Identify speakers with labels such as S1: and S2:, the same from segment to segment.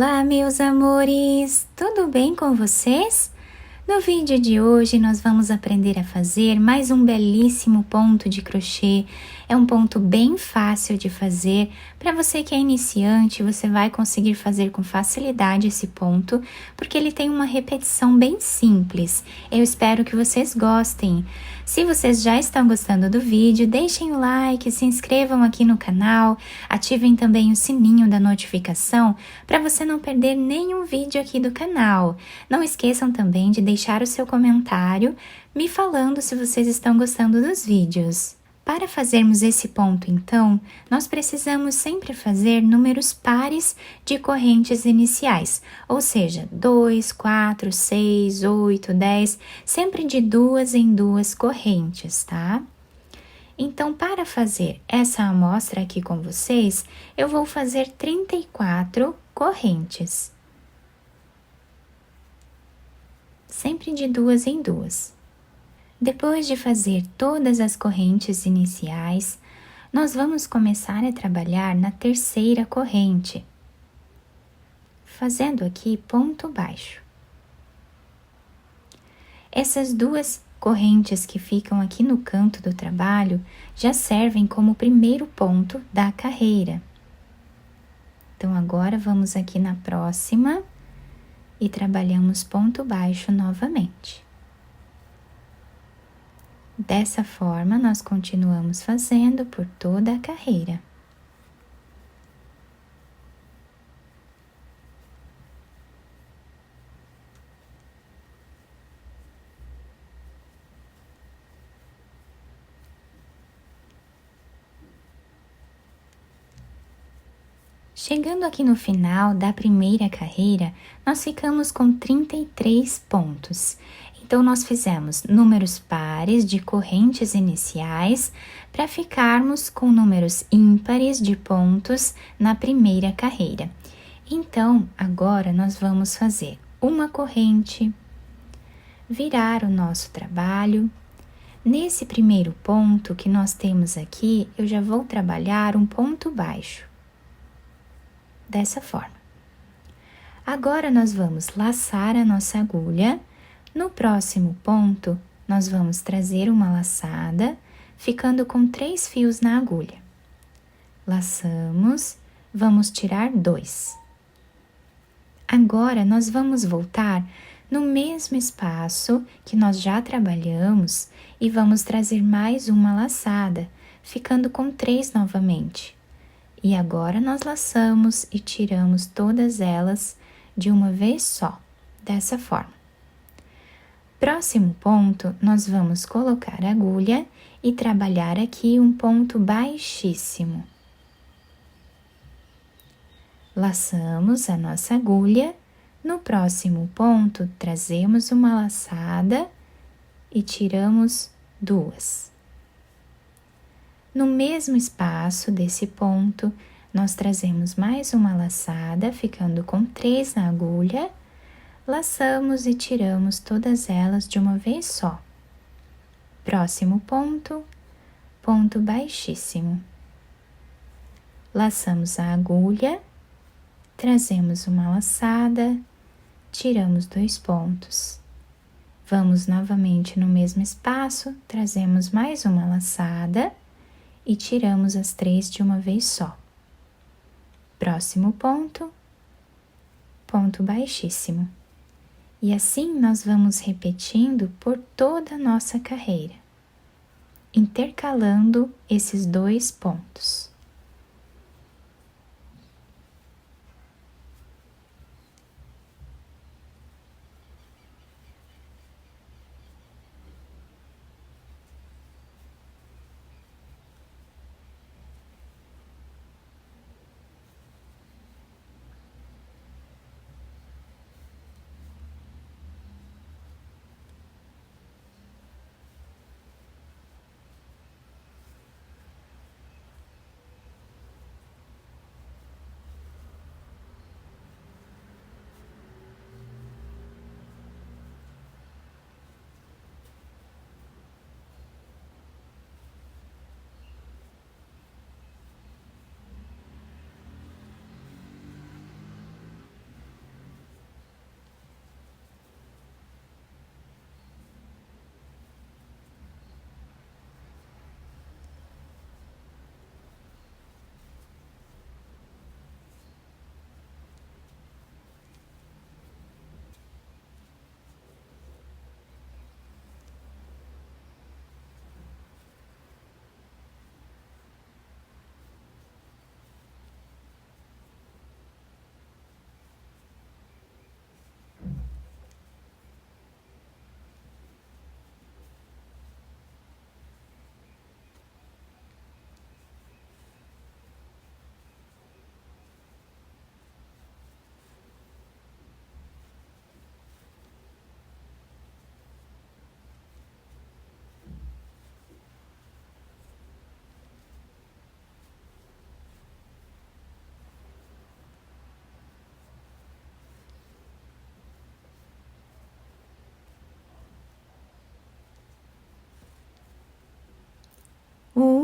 S1: Olá, meus amores! Tudo bem com vocês? No vídeo de hoje nós vamos aprender a fazer mais um belíssimo ponto de crochê. É um ponto bem fácil de fazer. Para você que é iniciante, você vai conseguir fazer com facilidade esse ponto, porque ele tem uma repetição bem simples. Eu espero que vocês gostem. Se vocês já estão gostando do vídeo, deixem o like, se inscrevam aqui no canal, ativem também o sininho da notificação para você não perder nenhum vídeo aqui do canal. Não esqueçam também de deixar o seu comentário me falando se vocês estão gostando dos vídeos. Para fazermos esse ponto, então, nós precisamos sempre fazer números pares de correntes iniciais, ou seja, 2, 4, 6, 8, 10, sempre de duas em duas correntes, tá? Então, para fazer essa amostra aqui com vocês, eu vou fazer 34 correntes. Sempre de duas em duas. Depois de fazer todas as correntes iniciais, nós vamos começar a trabalhar na terceira corrente, fazendo aqui ponto baixo. Essas duas correntes que ficam aqui no canto do trabalho já servem como primeiro ponto da carreira. Então, agora vamos aqui na próxima e trabalhamos ponto baixo novamente. Dessa forma, nós continuamos fazendo por toda a carreira. Chegando aqui no final da primeira carreira, nós ficamos com 33 pontos. Então, nós fizemos números pares de correntes iniciais para ficarmos com números ímpares de pontos na primeira carreira. Então, agora nós vamos fazer uma corrente, virar o nosso trabalho. Nesse primeiro ponto que nós temos aqui, eu já vou trabalhar um ponto baixo. Dessa forma. Agora, nós vamos laçar a nossa agulha. No próximo ponto, nós vamos trazer uma laçada, ficando com 3 fios na agulha. Laçamos, vamos tirar 2. Agora, nós vamos voltar no mesmo espaço que nós já trabalhamos e vamos trazer mais uma laçada, ficando com 3 novamente. E agora, nós laçamos e tiramos todas elas de uma vez só, dessa forma. Próximo ponto, nós vamos colocar a agulha e trabalhar aqui um ponto baixíssimo. Laçamos a nossa agulha. No próximo ponto, trazemos uma laçada e tiramos 2. No mesmo espaço desse ponto, nós trazemos mais uma laçada, ficando com 3 na agulha. Laçamos e tiramos todas elas de uma vez só. Próximo ponto, ponto baixíssimo. Laçamos a agulha, trazemos uma laçada, tiramos 2 pontos. Vamos novamente no mesmo espaço, trazemos mais uma laçada e tiramos as 3 de uma vez só. Próximo ponto, ponto baixíssimo. E assim nós vamos repetindo por toda a nossa carreira, intercalando esses 2 pontos.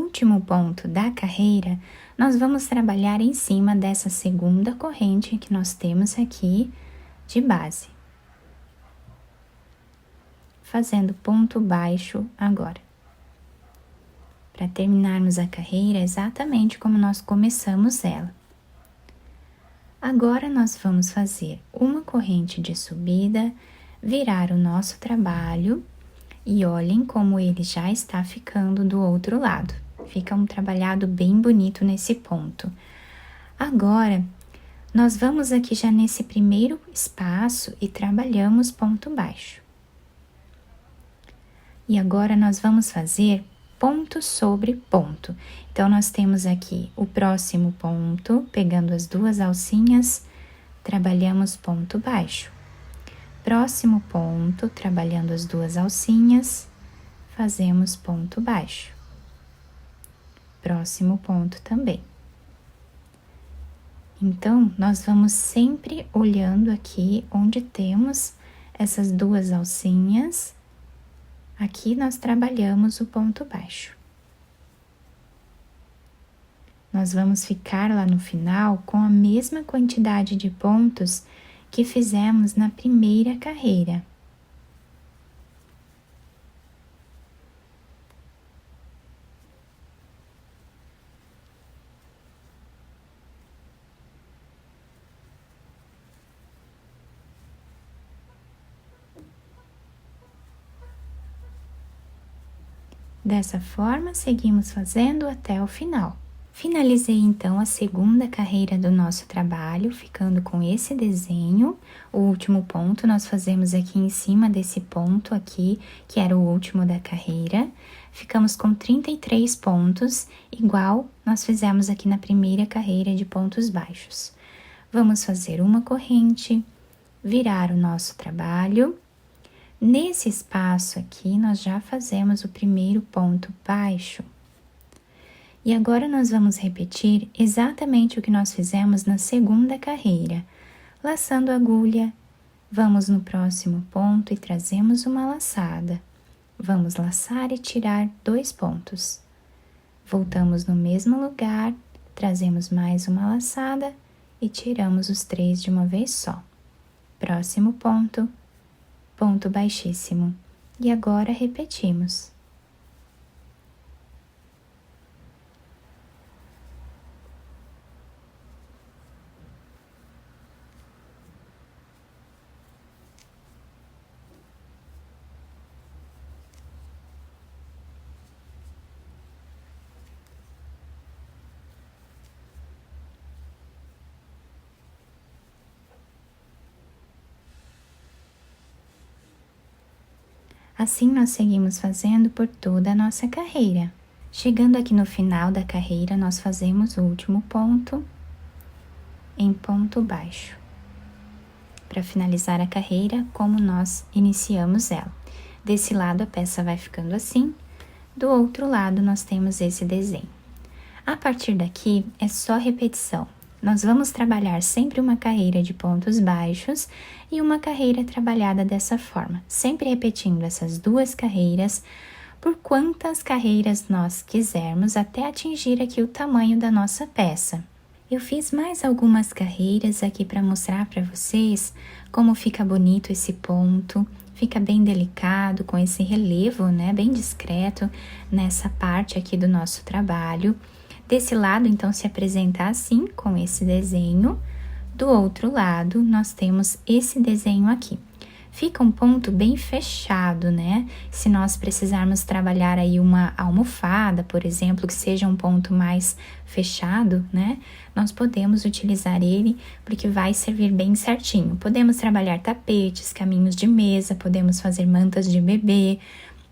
S1: último ponto da carreira, nós vamos trabalhar em cima dessa segunda corrente que nós temos aqui de base. Fazendo ponto baixo agora. Para terminarmos a carreira exatamente como nós começamos ela. Agora nós vamos fazer uma corrente de subida, virar o nosso trabalho e olhem como ele já está ficando do outro lado. Fica um trabalhado bem bonito nesse ponto. Agora, nós vamos aqui já nesse primeiro espaço e trabalhamos ponto baixo. E agora nós vamos fazer ponto sobre ponto. Então, nós temos aqui o próximo ponto, pegando as duas alcinhas, trabalhamos ponto baixo. Próximo ponto, trabalhando as duas alcinhas, fazemos ponto baixo. Próximo ponto também. Então, nós vamos sempre olhando aqui onde temos essas duas alcinhas. Aqui nós trabalhamos o ponto baixo. Nós vamos ficar lá no final com a mesma quantidade de pontos que fizemos na primeira carreira. Dessa forma, seguimos fazendo até o final. Finalizei então a segunda carreira do nosso trabalho, ficando com esse desenho. O último ponto nós fazemos aqui em cima desse ponto aqui, que era o último da carreira. Ficamos com 33 pontos, igual nós fizemos aqui na primeira carreira de pontos baixos. Vamos fazer uma corrente, virar o nosso trabalho. Nesse espaço aqui, nós já fazemos o primeiro ponto baixo. E agora nós vamos repetir exatamente o que nós fizemos na segunda carreira. Laçando a agulha, vamos no próximo ponto e trazemos uma laçada. Vamos laçar e tirar 2 pontos. Voltamos no mesmo lugar, trazemos mais uma laçada e tiramos os 3 de uma vez só. Próximo ponto. Ponto baixíssimo. E agora repetimos. Assim, nós seguimos fazendo por toda a nossa carreira. Chegando aqui no final da carreira, nós fazemos o último ponto em ponto baixo, para finalizar a carreira como nós iniciamos ela. Desse lado, a peça vai ficando assim, do outro lado, nós temos esse desenho. A partir daqui, é só repetição. Nós vamos trabalhar sempre uma carreira de pontos baixos e uma carreira trabalhada dessa forma, sempre repetindo essas 2 carreiras por quantas carreiras nós quisermos até atingir aqui o tamanho da nossa peça. Eu fiz mais algumas carreiras aqui para mostrar para vocês como fica bonito esse ponto, fica bem delicado com esse relevo, né, bem discreto nessa parte aqui do nosso trabalho. Desse lado, então, se apresenta assim, com esse desenho. Do outro lado, nós temos esse desenho aqui. Fica um ponto bem fechado, né? Se nós precisarmos trabalhar aí uma almofada, por exemplo, que seja um ponto mais fechado, né? Nós podemos utilizar ele porque vai servir bem certinho. Podemos trabalhar tapetes, caminhos de mesa, podemos fazer mantas de bebê,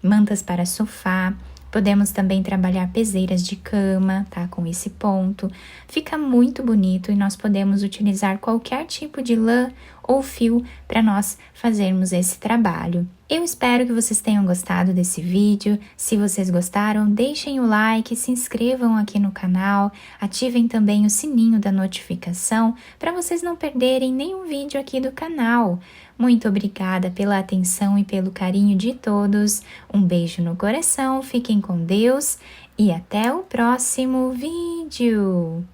S1: mantas para sofá. Podemos também trabalhar peseiras de cama, tá? Com esse ponto. Fica muito bonito e nós podemos utilizar qualquer tipo de lã ou fio para nós fazermos esse trabalho. Eu espero que vocês tenham gostado desse vídeo. Se vocês gostaram, deixem o like, se inscrevam aqui no canal, ativem também o sininho da notificação para vocês não perderem nenhum vídeo aqui do canal. Muito obrigada pela atenção e pelo carinho de todos. Um beijo no coração, fiquem com Deus e até o próximo vídeo!